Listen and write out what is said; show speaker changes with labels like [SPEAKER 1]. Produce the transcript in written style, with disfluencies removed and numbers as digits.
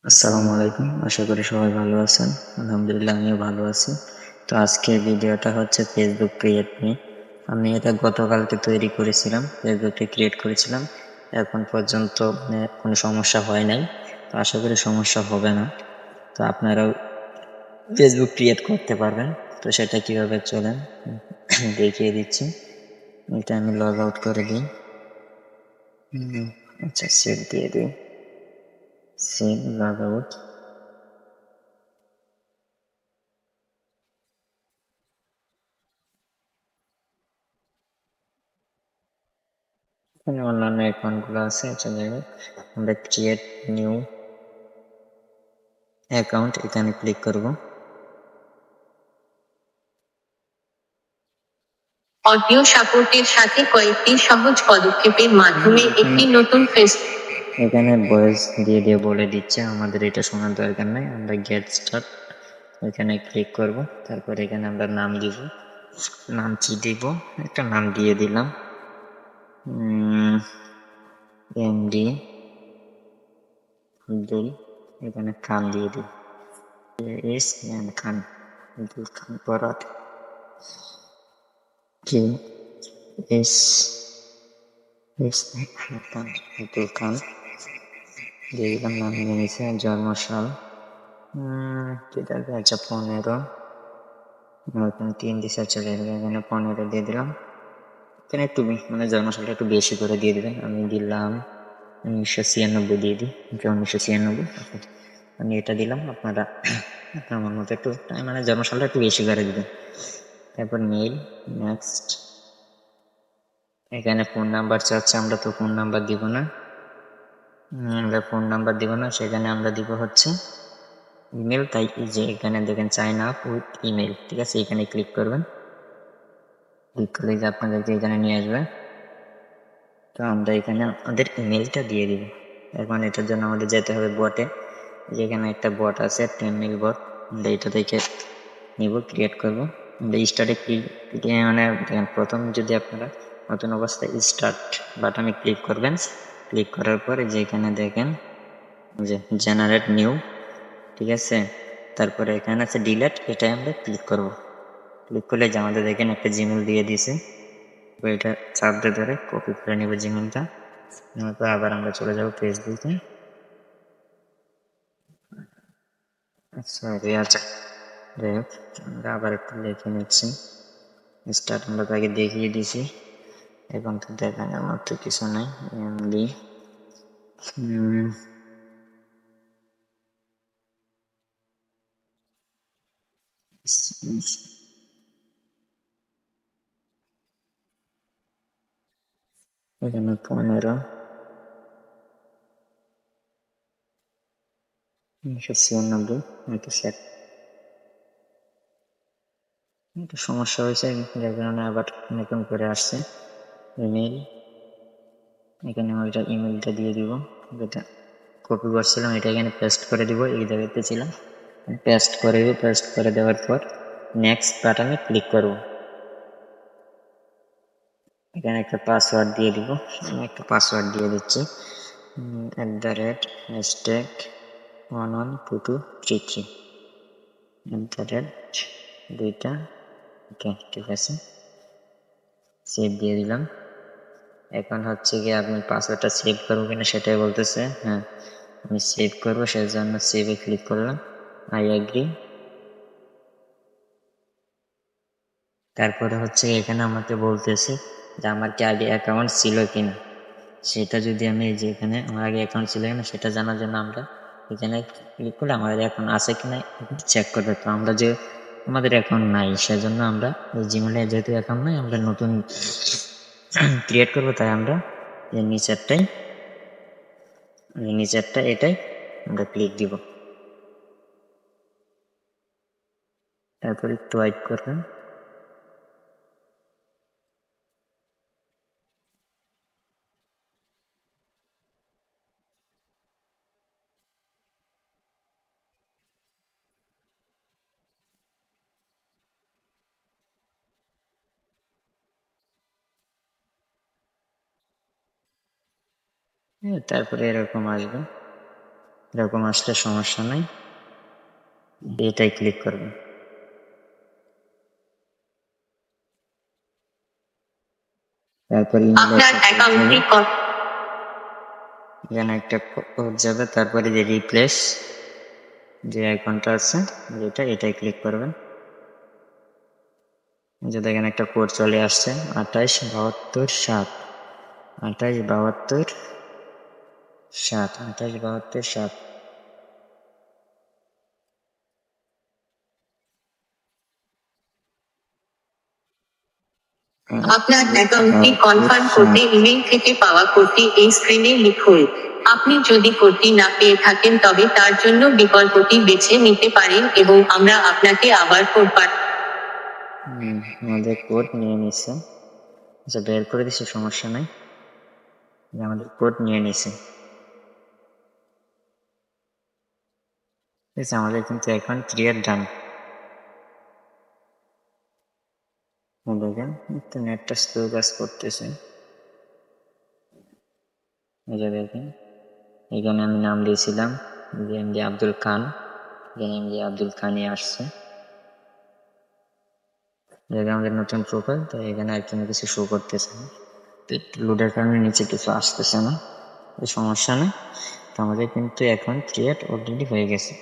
[SPEAKER 1] আসসালামু আলাইকুম, আশা করি সবাই ভালো আছেন। আলহামদুলিল্লাহ আমিও ভালো আছি। তো আজকের ভিডিওটা হচ্ছে ফেসবুক ক্রিয়েট নিয়ে। আমি এটা গতকালকে তৈরি করেছিলাম, ফেসবুকে ক্রিয়েট করেছিলাম। এখন পর্যন্ত কোনো সমস্যা হয় নাই। তো আশা করি সমস্যা হবে না। তো আপনারাও ফেসবুক ক্রিয়েট করতে পারবেন। তো সেটা কিভাবে চলেন দেখিয়ে দিচ্ছি। এটা আমি লগ আউট করে দিই। আচ্ছা, সেভ দিয়ে দিই। Save log out. এখানে অন্যান্য অ্যাকাউন্টগুলো আছে। আচ্ছা, যাই হোক, আমরা ক্রিয়েট নিউ অ্যাকাউন্ট এখানে ক্লিক করব।
[SPEAKER 2] অডিও সাপোর্টের সাথে কয়েকটি সহজ পদক্ষেপের মাধ্যমে একটি নতুন ফেসবুক
[SPEAKER 1] এখানে ভয়েস দিয়ে দিয়ে বলে দিচ্ছে, আমাদের এটা শোনার দরকার নাই। আমরা গেট স্টার্ট এখানে ক্লিক করব। তারপর এখানে আমরা নাম দিব। নাম কি দিব? একটা নাম দিয়ে দিলাম, এমডি আব্দুল এখানে খান দিয়ে দিই। এস এম খান, আব্দুল খান পরাত, কে এস এস খান, আব্দুল খান দিয়ে দিলাম। নাম নিয়ে নিয়েছে। জন্মসাল ঠিক আছে। আচ্ছা, 15 এখানে 3 দিছে। আচ্ছা, এখানে 15 দিয়ে দিলাম। এখানে একটু মানে জন্মসালটা একটু বেশি করে দিয়ে দিবেন। আমি দিলাম 1996 দিয়ে দিই। 1996। আমি এটা দিলাম। আপনারা আপনার মন মতো একটু মানে জন্মসালটা একটু বেশি করে দিবেন। তারপর মেইল, নেক্সট। এখানে ফোন নাম্বার চাচ্ছে, আমরা তো ফোন নাম্বার দিব না। আমরা ফোন নাম্বার দিব না, সেখানে আমরা দিব হচ্ছে ইমেল। তাই এই যে এখানে দেখেন সাইন আপ উইথ ইমেল, ঠিক আছে, এখানে ক্লিক করবেন। ক্লিক করলে যে আপনাদেরকে এখানে নিয়ে আসবে। তো আমরা এখানে আমাদের ইমেলটা দিয়ে দিব। এখন এটার জন্য আমাদের যেতে হবে বটে। যেখানে একটা বট আছে, টেমমেল বট। আমরা এটা থেকে নিব, ক্রিয়েট করব। আমরা স্টার্টে ক্লিক, মানে দেখেন প্রথম যদি আপনারা নতুন অবস্থায় স্টার্ট বাটনে ক্লিক করবেন। ক্লিক করার পরে যেখানে দেখেন যে জেনারেট নিউ, ঠিক আছে। তারপরে এখানে আছে ডিলেট, এটাই আমরা ক্লিক করব। ক্লিক করলে যে আমাদের এখানে একটা জিমেল দিয়ে দিছে। এটা চাপ দিয়ে ধরে কপি করে নেব জিমেলটা। নেওয়ার পর আবার আমরা চলে যাব ফেসবুকে। সরি, আচ্ছা, যাই হোক, আমরা আবার একটু লিখে নিচ্ছি। স্টার্ট আমরা তাকে দেখিয়ে দিছি। এখন তো দেখানোর মতো কিছু নাই। এমডি এখানে 15 1996 হয়তো সেট। একটু সমস্যা হয়েছে, যার কারণে আবার নতুন করে আসছে। ইমেল, এখানে আমি ওইটা ইমেলটা দিয়ে দিব। যেটা কপি করছিলাম এটা এখানে পেস্ট করে দিব। এই জায়গাতে ছিলাম, পেস্ট করে দিব। পেস্ট করে দেওয়ার পর নেক্সট বাটনে ক্লিক করব। এখানে একটা পাসওয়ার্ড দিয়ে দিব। আমি একটা পাসওয়ার্ড দিয়ে দিচ্ছি, @hashtag 112233 দুইটা। ওকে, ঠিক আছে, সেভ দিয়ে দিলাম। এখন হচ্ছে কি আপনি পাসওয়ার্ডটা সেভ করবো কিনা সেটাই বলতেছে। হ্যাঁ, আমি সেভ করবো, সেজন্য সেভে ক্লিক করলাম। I agree. তারপরে হচ্ছে এখানে আমাকে বলতেছে যে আমার কি আগে অ্যাকাউন্ট ছিল কিনা। সেটা যদি আমি এই যে এখানে আমার আগে অ্যাকাউন্ট ছিল কিনা সেটা জানার জন্য আমরা এখানে ক্লিক করলে আমাদের অ্যাকাউন্ট আছে কিনা চেক করবে। তো আমরা যে আমাদের অ্যাকাউন্ট নাই, সেজন্য আমরা এই জিমেলে যেহেতু অ্যাকাউন্ট নাই, আমরা নতুন ক্রিয়েট করবো। তাই আমরা এই নিচেরটা এটাই আমরা ক্লিক দিব। তারপর একটু ওয়েট করবেন। হ্যাঁ, তারপরে এরকম আসবে। এরকম আসলে সমস্যা নাই, এটাই ক্লিক করবেন। তারপর
[SPEAKER 2] আপনার অ্যাকাউন্টটি
[SPEAKER 1] এখানে একটা কোড যাবে, তারপরে যে রিপ্লেস যে আইকনটা আছে যেটা, এটাই ক্লিক করবেন। যে দেখেন একটা কোড চলে আসছে 2872 7, 2872 7, 2872 7।
[SPEAKER 2] আপনার অ্যাকাউন্টটি কনফার্ম করতে ইমেল থেকে পাওয়া কোডটি এই স্ক্রিনে লিখুন। আপনি যদি কোডটি না পেয়ে থাকেন তবে তার জন্য বিকল্পটি বেছে নিতে পারেন এবং আমরা আপনাকে আবার কোড
[SPEAKER 1] আমাদের কোড নিয়ে নিছে, আচ্ছা বের করে দিছে, সমস্যা নাই, যে আমাদের কোড নিয়ে নিছে। ঠিক আছে, আমাদের কিন্তু এখন ক্লিয়ার ডান। দেখেন একটু নেটটা স্লো কাজ করতেছে। এই যে দেখেন এখানে আমি নাম দিয়েছিলাম যে এমডি আব্দুল খান, এখানে এমডি আব্দুল খানই আসছে। যেটা আমাদের নতুন প্রোফাইল, তো এখানে আর কোনো কিছু শো করতেছে না, তো একটু লোডের কারণে নিচে কিছু আসতেছে না, সমস্যা নেই। তো আমাদের কিন্তু এখন ক্রিয়েট অলরেডি হয়ে গেছে।